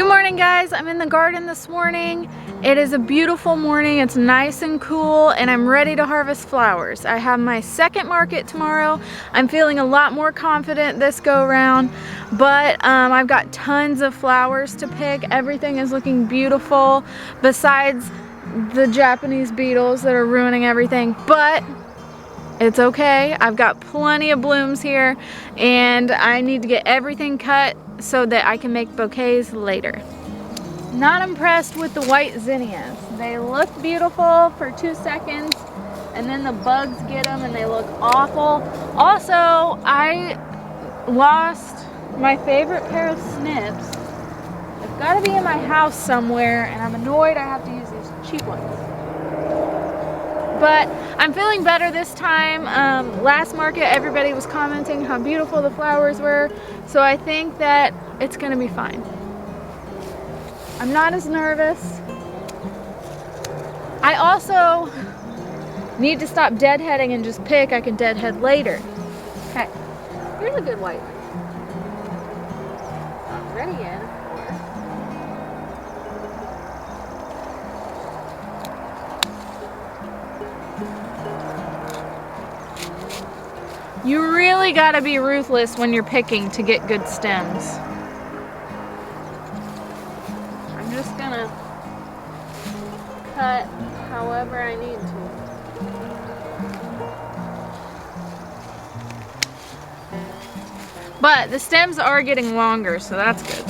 Good morning, guys. I'm in the garden this morning. It is a beautiful morning. It's nice and cool and I'm ready to harvest flowers. I have my second market tomorrow. I'm feeling a lot more confident this go around, but I've got tons of flowers to pick. Everything is looking beautiful besides the Japanese beetles that are ruining everything, but it's okay. I've got plenty of blooms here and I need to get everything cut so that I can make bouquets later. Not impressed with the white zinnias. They look beautiful for 2 seconds and then the bugs get them and they look awful. Also, I lost my favorite pair of snips. They've got to be in my house somewhere and I'm annoyed I have to use these cheap ones. But I'm feeling better this time. Last market, everybody was commenting how beautiful the flowers were, so I think that it's gonna be fine. I'm not as nervous. I also need to stop deadheading and just pick. I can deadhead later. Okay, here's a good white one. Not ready yet, of course. You really gotta be ruthless when you're picking to get good stems. I'm just gonna cut however I need to. But the stems are getting longer, so that's good.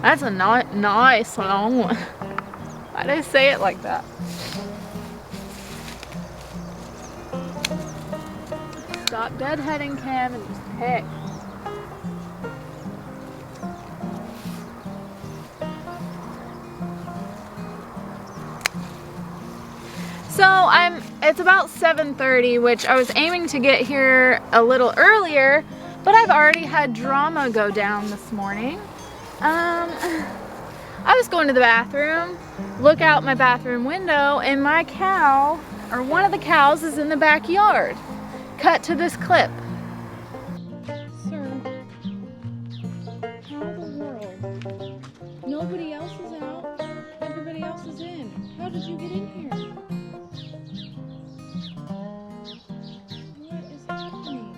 That's a nice long one. Why did I say it like that? Stop deadheading, Cam, and just pick. So it's about 7:30, which I was aiming to get here a little earlier, but I've already had drama go down this morning. I was going to the bathroom, look out my bathroom window, and my cow, or one of the cows, is in the backyard. Cut to this clip. Sir, how in the world? Nobody else is out. Everybody else is in. How did you get in here? What is happening?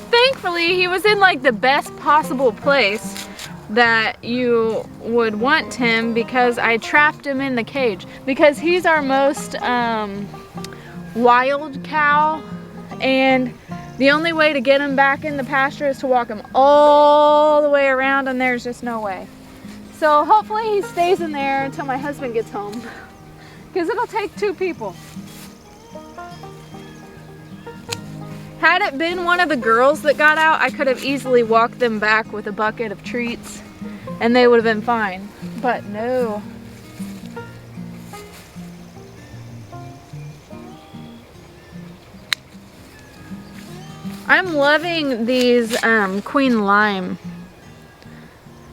Thankfully, he was in like the best possible place that you would want him because I trapped him in the cage. Because he's our most wild cow. And the only way to get him back in the pasture is to walk him all the way around, and there's just no way. So hopefully he stays in there until my husband gets home, because it'll take 2 people. Had it been one of the girls that got out, I could have easily walked them back with a bucket of treats and they would have been fine, but no. I'm loving these Queen Lime.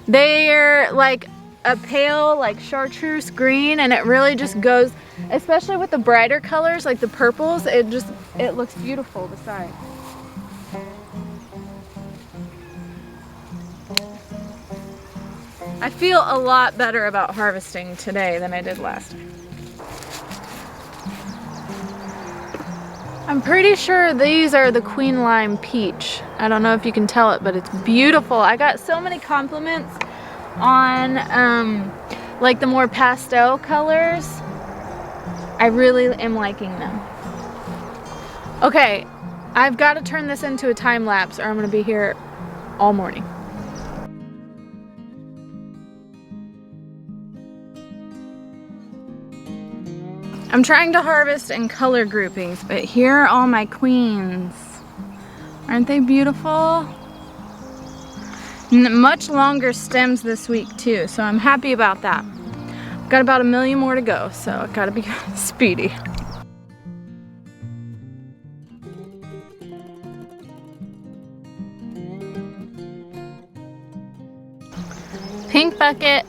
They're like a pale, like chartreuse green, and it really just goes, especially with the brighter colors, like the purples, it looks beautiful beside. I feel a lot better about harvesting today than I did last time. I'm pretty sure these are the Queen Lime Peach. I don't know if you can tell it, but it's beautiful. I got so many compliments on like the more pastel colors. I really am liking them. Okay, I've got to turn this into a time lapse or I'm gonna be here all morning. I'm trying to harvest in color groupings, but here are all my queens. Aren't they beautiful? Much longer stems this week too, so I'm happy about that. I've got about 1 million more to go, so I've got to be speedy. Pink bucket.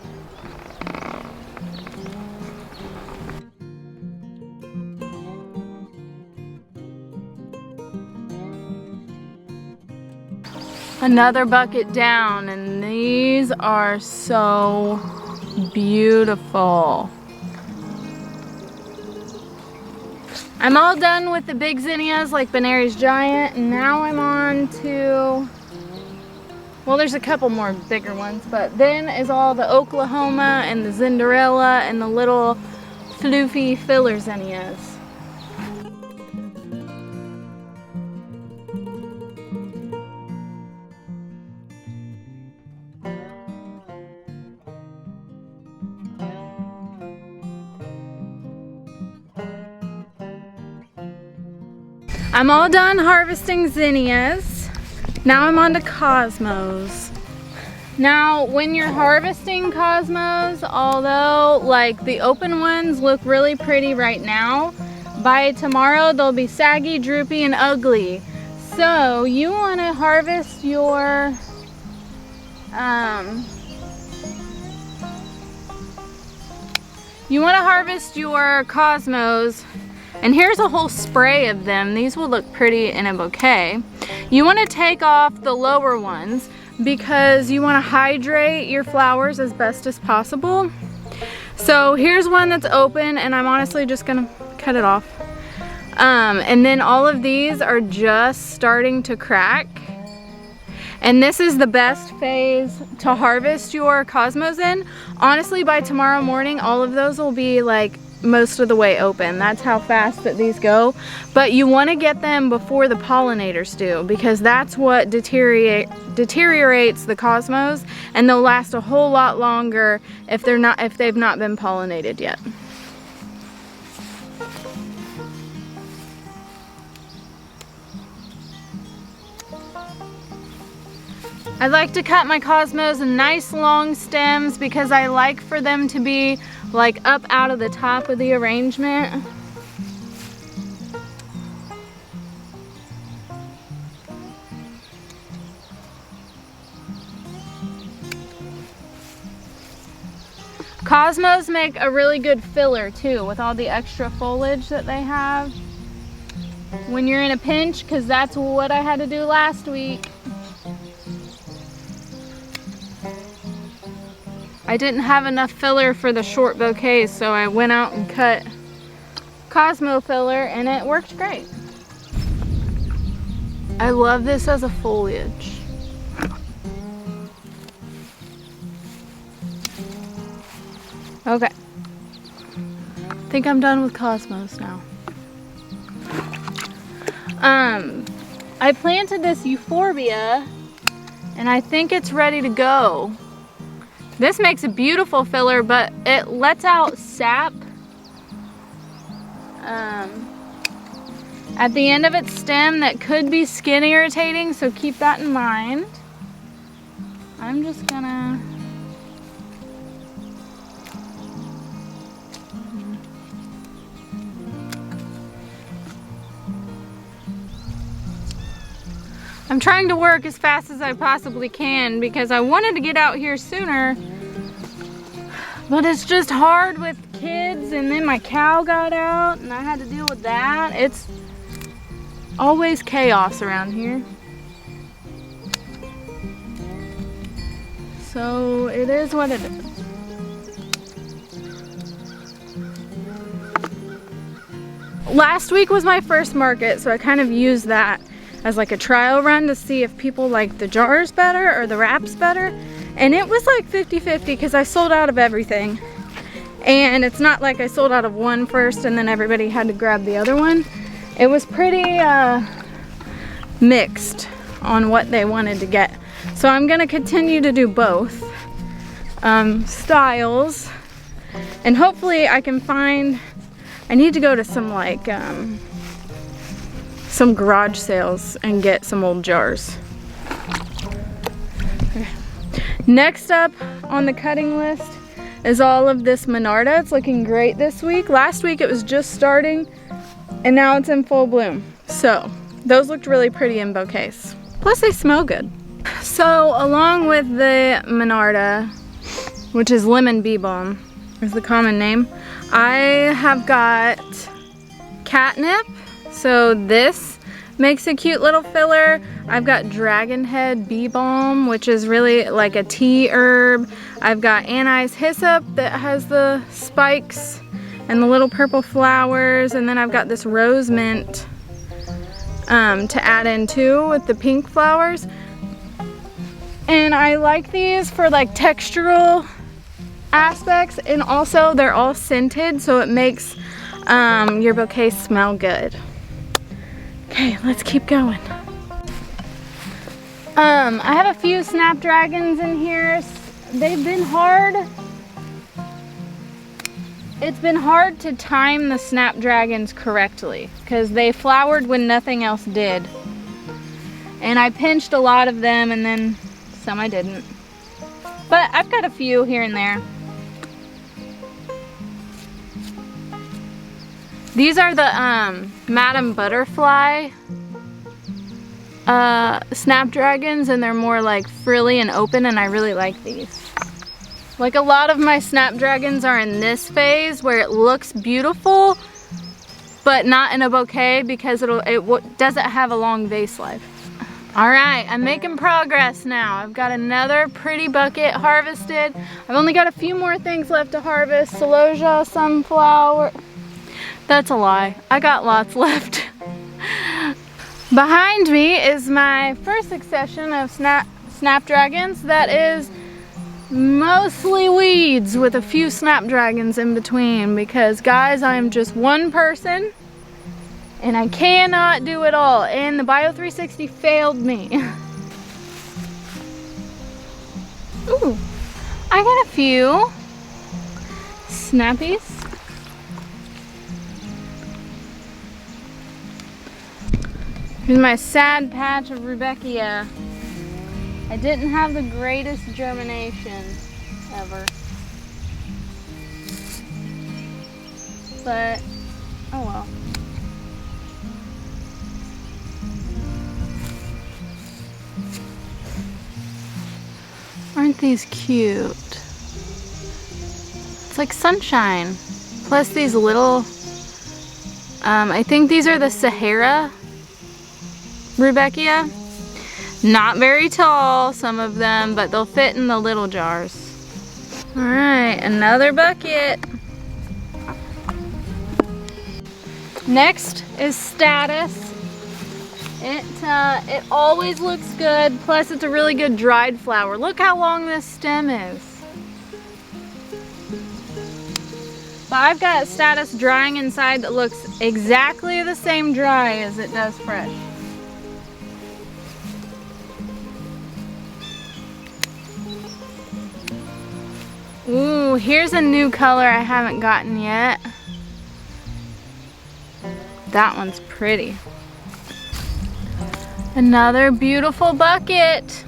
Another bucket down, and these are so beautiful. I'm all done with the big zinnias like Benary's Giant, and now I'm on to, well, there's a couple more bigger ones, but then is all the Oklahoma and the Cinderella and the little floofy filler zinnias. I'm all done harvesting zinnias. Now I'm on to cosmos. Now, when you're harvesting cosmos, although like the open ones look really pretty right now, by tomorrow they'll be saggy, droopy, and ugly. So you want to harvest your cosmos. And here's a whole spray of them. These will look pretty in a bouquet. You want to take off the lower ones because you want to hydrate your flowers as best as possible. So here's one that's open, and I'm honestly just gonna cut it off. And then all of these are just starting to crack. And this is the best phase to harvest your cosmos in. Honestly, by tomorrow morning, all of those will be like most of the way open. That's how fast that these go. But you want to get them before the pollinators do, because that's what deteriorates the cosmos, and they'll last a whole lot longer if they've not been pollinated yet. I like to cut my cosmos in nice long stems because I like for them to be like up out of the top of the arrangement. Cosmos make a really good filler too, with all the extra foliage that they have when you're in a pinch, because that's what I had to do last week. I didn't have enough filler for the short bouquets, so I went out and cut Cosmo filler, and it worked great. I love this as a foliage. Okay. I think I'm done with Cosmos now. I planted this euphorbia, and I think it's ready to go. This makes a beautiful filler, but it lets out sap at the end of its stem that could be skin irritating, so keep that in mind. I'm just gonna... I'm trying to work as fast as I possibly can because I wanted to get out here sooner, but it's just hard with kids, and then my cow got out and I had to deal with that. It's always chaos around here. So it is what it is. Last week was my first market, so I kind of used that as like a trial run to see if people like the jars better or the wraps better. And it was like 50-50 because I sold out of everything. And it's not like I sold out of one first and then everybody had to grab the other one. It was pretty mixed on what they wanted to get. So I'm gonna continue to do both styles. And hopefully I can find, I need to go to some like, some garage sales and get some old jars. Okay. Next up on the cutting list is all of this Monarda. It's looking great this week. Last week it was just starting and now it's in full bloom. So those looked really pretty in bouquets. Plus they smell good. So along with the Monarda, which is lemon bee balm is the common name, I have got catnip. So this Makes a cute little filler. I've got dragon head bee balm, which is really like a tea herb. I've got anise hyssop that has the spikes and the little purple flowers, and then I've got this rose mint to add in too with the pink flowers. And I like these for like textural aspects, and also they're all scented, so it makes your bouquet smell good. Okay, let's keep going. I have a few snapdragons in here. They've been hard. It's been hard to time the snapdragons correctly because they flowered when nothing else did. And I pinched a lot of them, and then some I didn't. But I've got a few here and there. These are the Madam Butterfly snapdragons, and they're more like frilly and open, and I really like these. Like, a lot of my snapdragons are in this phase where it looks beautiful, but not in a bouquet because it doesn't have a long vase life. All right, I'm making progress now. I've got another pretty bucket harvested. I've only got a few more things left to harvest. Celosia, sunflower. That's a lie. I got lots left. Behind me is my first succession of snapdragons that is mostly weeds with a few snapdragons in between, because guys, I am just one person and I cannot do it all, and the Bio 360 failed me. Ooh, I got a few snappies. Here's my sad patch of Rudbeckia. I didn't have the greatest germination ever. But, oh well. Aren't these cute? It's like sunshine. Plus these little, I think these are the Sahara Rudbeckia. Not very tall, some of them, but they'll fit in the little jars. All right, another bucket. Next is Status. It always looks good, plus it's a really good dried flower. Look how long this stem is. But I've got Status drying inside that looks exactly the same dry as it does fresh. Ooh, here's a new color I haven't gotten yet. That one's pretty. Another beautiful bucket.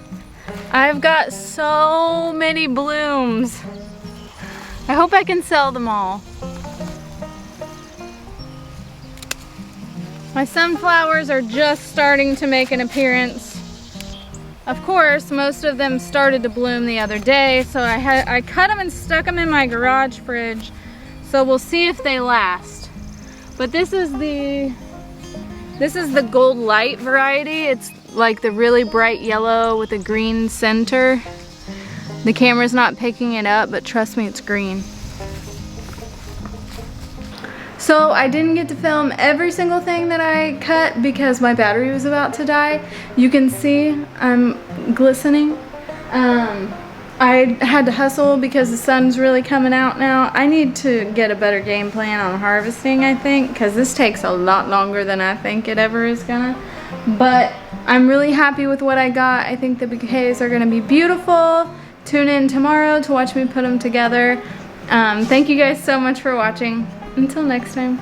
I've got so many blooms. I hope I can sell them all. My sunflowers are just starting to make an appearance. Of course, most of them started to bloom the other day, so I cut them and stuck them in my garage fridge. So we'll see if they last. But this is the gold light variety. It's like the really bright yellow with a green center. The camera's not picking it up, but trust me, it's green. So I didn't get to film every single thing that I cut because my battery was about to die. You can see I'm glistening. I had to hustle because the sun's really coming out now. I need to get a better game plan on harvesting, I think, because this takes a lot longer than I think it ever is gonna. But I'm really happy with what I got. I think the bouquets are gonna be beautiful. Tune in tomorrow to watch me put them together. Thank you guys so much for watching. Until next time.